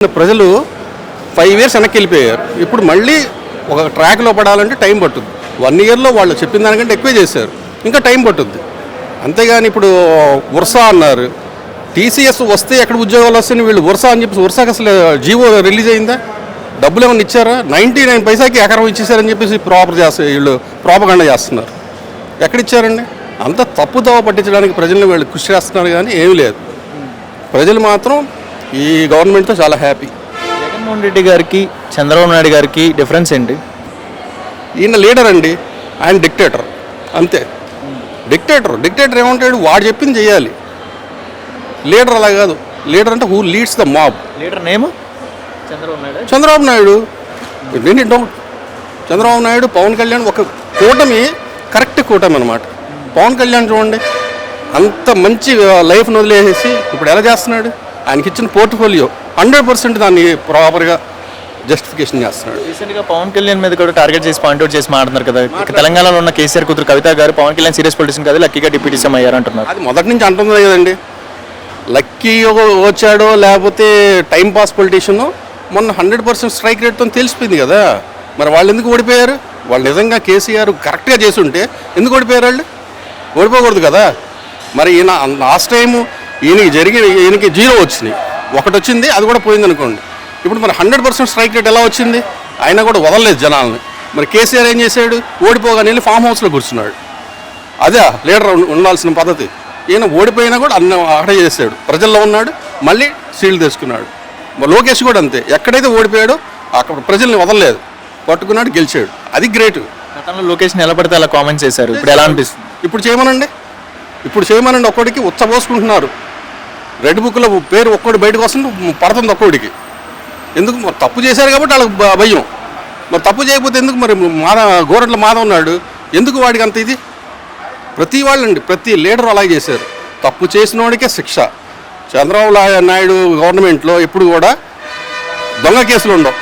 ప్రజలు 5 years వెనక్కి వెళ్ళిపోయారు. ఇప్పుడు మళ్ళీ ఒక ట్రాక్లో పడాలంటే టైం పట్టుద్ది. 1 yearలో వాళ్ళు చెప్పిన దానికంటే ఎక్కువే చేశారు, ఇంకా టైం పట్టుద్ది. అంతేగాని ఇప్పుడు వర్సా అన్నారు, టీసీఎస్ వస్తే ఎక్కడ ఉద్యోగాలు వస్తాయని వీళ్ళు వర్సా అని చెప్పేసి వర్సాకి అసలు జీవో రిలీజ్ అయిందా? డబ్బులు ఏమైనా ఇచ్చారా? 99 పైసాకి ఎకరం ఇచ్చేసారని చెప్పేసి వీళ్ళు ప్రాపగండా చేస్తున్నారు. ఎక్కడిచ్చారండి? అంత తప్పుదోవ పట్టించడానికి ప్రజలను వీళ్ళు కృషి చేస్తున్నారు, కానీ ఏమీ లేదు. ప్రజలు మాత్రం ఈ గవర్నమెంట్తో చాలా హ్యాపీ. జగన్మోహన్ రెడ్డి గారికి చంద్రబాబు నాయుడు గారికి డిఫరెన్స్ ఏంటి? ఈయన లీడర్ అండి, ఆయన డిక్టేటర్, అంతే. డిక్టేటర్ ఏమంటాడు? వాడు చెప్పింది చేయాలి. లీడర్ అలా కాదు. లీడర్ అంటే who leads the mob. Leader name Chandrababu Naidu. Any doubt? Chandrababu Naidu, Pawan Kalyan ఒక కూటమి, కరెక్ట్ కూటమి అనమాట. పవన్ కళ్యాణ్ చూడండి, అంత మంచి లైఫ్ను వదిలేసి ఇప్పుడు ఎలా చేస్తున్నాడు? ఆయనకి ఇచ్చిన పోర్ట్ఫోలియో 100% దాన్ని ప్రాపర్గా జస్టిఫికేషన్ చేస్తున్నాడు. రీసెంట్గా పవన్ కళ్యాణ్ మీద కూడా టార్గెట్ చేసి పాయింట్అవుట్ చేసి మాట్లాడుతున్నారు కదా. తెలంగాణలో ఉన్న కేసీఆర్ కూతురు కవిత గారు పవన్ కళ్యాణ్ సీరియస్ పొలిటిషన్ కాదు, లక్కీగా డిప్యూటీ సీఎం అయ్యారు అంటున్నారు. అది మొదటి నుంచి అంటుంది కదండి. లక్కీ వచ్చాడో లేకపోతే టైంపాస్ పొలిటీషియన్, మొన్న 100% స్ట్రైక్ రేట్తో తెలిసిపోయింది కదా. మరి వాళ్ళు ఎందుకు ఓడిపోయారు? వాళ్ళు నిజంగా కేసీఆర్ కరెక్ట్గా చేసి ఉంటే ఎందుకు ఓడిపోయారు? వాళ్ళు ఓడిపోకూడదు కదా. మరి ఈయన లాస్ట్ టైము ఈయనకి 0 వచ్చినాయి, 1 వచ్చింది, అది కూడా పోయింది అనుకోండి. ఇప్పుడు మరి 100% స్ట్రైక్ రేట్ ఎలా వచ్చింది? అయినా కూడా వదలలేదు జనాలని. మరి కేసీఆర్ ఏం చేశాడు? ఓడిపోగానే వెళ్ళి ఫామ్ హౌస్లో కూర్చున్నాడు. అదే లీడర్ ఉండాల్సిన పద్ధతి. ఈయన ఓడిపోయినా కూడా అక్కడ చేశాడు, ప్రజల్లో ఉన్నాడు, మళ్ళీ సీల్డ్ తెచ్చుకున్నాడు. మరి లోకేష్ కూడా అంతే, ఎక్కడైతే ఓడిపోయాడో అక్కడ ప్రజల్ని వదలలేదు, పట్టుకున్నాడు, గెలిచాడు. అది గ్రేట్. గతంలో లోకేష్ నిలబడితే అలా కామెంట్స్ చేశారు, ఇప్పుడు ఎలా అనిపిస్తుంది? ఇప్పుడు చేయమనండి. ఒక్కడికి ఉచ్చబోసుకుంటున్నారు. రెడ్ బుక్లో పేరు ఒక్కడి బయటకు వస్తుంది, పడుతుంది ఒక్కడికి. ఎందుకు? మరి తప్పు చేశారు కాబట్టి వాళ్ళకి భయం. మరి తప్పు చేయకపోతే ఎందుకు? మరి గోరంట్ల మాధవ్ ఉన్నాడు, ఎందుకు వాడికి అంత ఇది? ప్రతి లీడర్ అలాగే చేశారు. తప్పు చేసిన వాడికే శిక్ష. చంద్రబాబు నాయుడు గవర్నమెంట్లో ఎప్పుడు కూడా దొంగ కేసులు ఉండవు,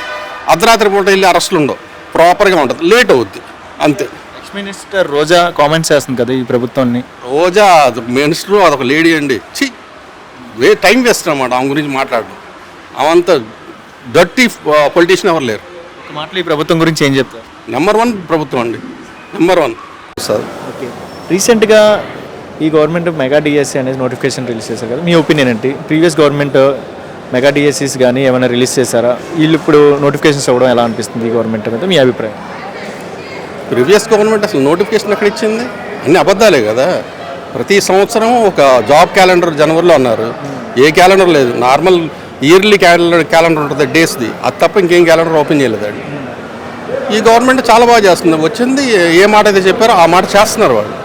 అర్ధరాత్రి పూట వెళ్ళి అరెస్టులు ఉండవు, ప్రాపర్గా ఉంటుంది, లేట్ అవుద్ది, అంతే. ఎక్స్ మినిస్టర్ రోజా కామెంట్స్ చేస్తుంది కదా ఈ ప్రభుత్వాన్ని. రోజా మినిస్టర్, అదొక లేడీ అండి. టైం వేస్ట్ అన్నమాట ఆమె గురించి మాట్లాడడం. అవంతా డర్టీ పొలిటీషియన్ ఎవరు లేరు. ఒక మాటలు ఈ ప్రభుత్వం గురించి ఏం చెప్తారు? నెంబర్ 1 ప్రభుత్వం అండి, నెంబర్ 1 సార్. ఓకే, రీసెంట్గా ఈ గవర్నమెంట్ మెగా డిఎస్సీ అనేది నోటిఫికేషన్ రిలీజ్ చేశారు కదా, మీ ఒపీనియన్ ఏంటి? ప్రీవియస్ గవర్నమెంట్ మెగా డిఎస్సీస్ కానీ ఏమైనా రిలీజ్ చేశారా? వీళ్ళు ఇప్పుడు నోటిఫికేషన్స్ ఇవ్వడం ఎలా అనిపిస్తుంది ఈ గవర్నమెంట్ మీద, మీ అభిప్రాయం? ప్రీవియస్ గవర్నమెంట్ అసలు నోటిఫికేషన్ ఎక్కడ ఇచ్చింది? అన్ని అబద్ధాలే కదా. ప్రతి సంవత్సరం ఒక జాబ్ క్యాలెండర్ జనవరిలో అన్నారు, ఏ క్యాలెండర్ లేదు. నార్మల్ ఇయర్లీ క్యాలెండర్ ఉంటుంది డేస్ది, అది తప్ప ఇంకేం క్యాలెండర్ ఓపెన్ చేయలేదండి. ఈ గవర్నమెంట్ చాలా బాగా చేస్తుంది. వచ్చింది ఏ మాట అయితే చెప్పారో ఆ మాట చేస్తున్నారు వాళ్ళు.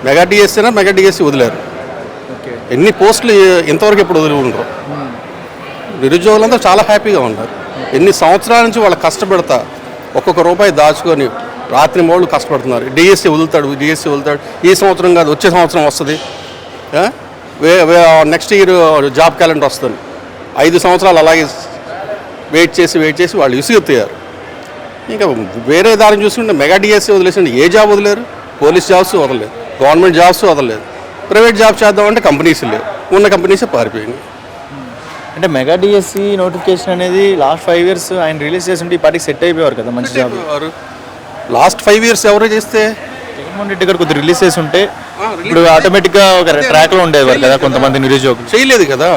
మెగా డిఎస్సీ వదిలేరు. ఎన్ని పోస్టులు ఇంతవరకు ఎప్పుడు వదిలి ఉండరు. నిరుద్యోగులంతా చాలా హ్యాపీగా ఉన్నారు. ఎన్ని సంవత్సరాల నుంచి వాళ్ళు కష్టపడతా ఒక్కొక్క రూపాయి దాచుకొని రాత్రి మోళ్ళు కష్టపడుతున్నారు. డిఎస్సీ వదులుతాడు. ఈ సంవత్సరం కాదు, వచ్చే సంవత్సరం వస్తుంది. నెక్స్ట్ ఇయర్ జాబ్ క్యాలెండర్ వస్తుంది. 5 సంవత్సరాలు అలాగే వెయిట్ చేసి వాళ్ళు విసుగెత్తారు. ఇంకా వేరే దారిని చూసుకుంటే మెగా డిఎస్సీ వదిలేసండి, ఏ జాబ్ వదిలేరు? పోలీస్ జాబ్స్ వదలలేదు, గవర్నమెంట్ జాబ్స్ వదలలేదు, ప్రైవేట్ జాబ్ చేద్దామంటే కంపెనీస్ లేవు, ఉన్న కంపెనీసే పారిపోయింది. అంటే మెగా డిఎస్సీ నోటిఫికేషన్ అనేది లాస్ట్ 5 years ఆయన రిలీజ్ చేస్తుంటే ఈ పార్టీకి సెట్ అయిపోయారు కదా, మంచి జాబ్. లాస్ట్ 5 years ఎవరో చేస్తే జగన్మోహన్ రెడ్డి గారు కొద్దిగా రిలీజ్ చేసి ఉంటే ఇప్పుడు ఆటోమేటిక్గా ఒక ట్రాక్లో ఉండేవారు కదా కొంతమంది నిరుద్యోగులు. చేయలేదు కదా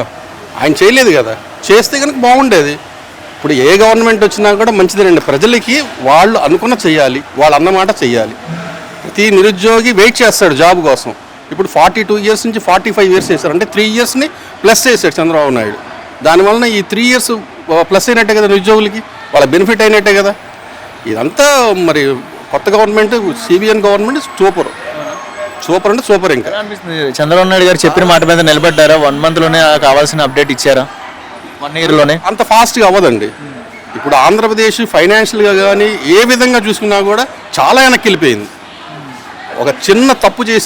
ఆయన, చేస్తే కనుక బాగుండేది. ఇప్పుడు ఏ గవర్నమెంట్ వచ్చినా కూడా మంచిదేనండి. ప్రజలకి వాళ్ళు అనుకున్న చెయ్యాలి, వాళ్ళు అన్నమాట చెయ్యాలి. ప్రతి నిరుద్యోగి వెయిట్ చేస్తాడు జాబ్ కోసం. ఇప్పుడు 42 years నుంచి 45 years చేశారు, అంటే 3 yearsని ప్లస్ చేశాడు చంద్రబాబు నాయుడు. దానివలన ఈ 3 years ప్లస్ అయినట్టే కదా నిరుద్యోగులకి, వాళ్ళ బెనిఫిట్ అయినట్టే కదా. ఇదంతా మరి కొత్త గవర్నమెంట్, సిబిఎన్ గవర్నమెంట్ సూపర్ అంటే సూపర్. ఇంకా చంద్రబాబు నాయుడు గారు చెప్పిన మాట మీద నిలబడ్డారా? 1 monthలోనే కావాల్సిన అప్డేట్ ఇచ్చారా? 1 yearలోనే అంత ఫాస్ట్గా అవ్వదండి. ఇప్పుడు ఆంధ్రప్రదేశ్ ఫైనాన్షియల్గా కానీ ఏ విధంగా చూసుకున్నా కూడా చాలా వెనక్కి వెళ్ళిపోయింది. ఒక చిన్న తప్పు చేసిన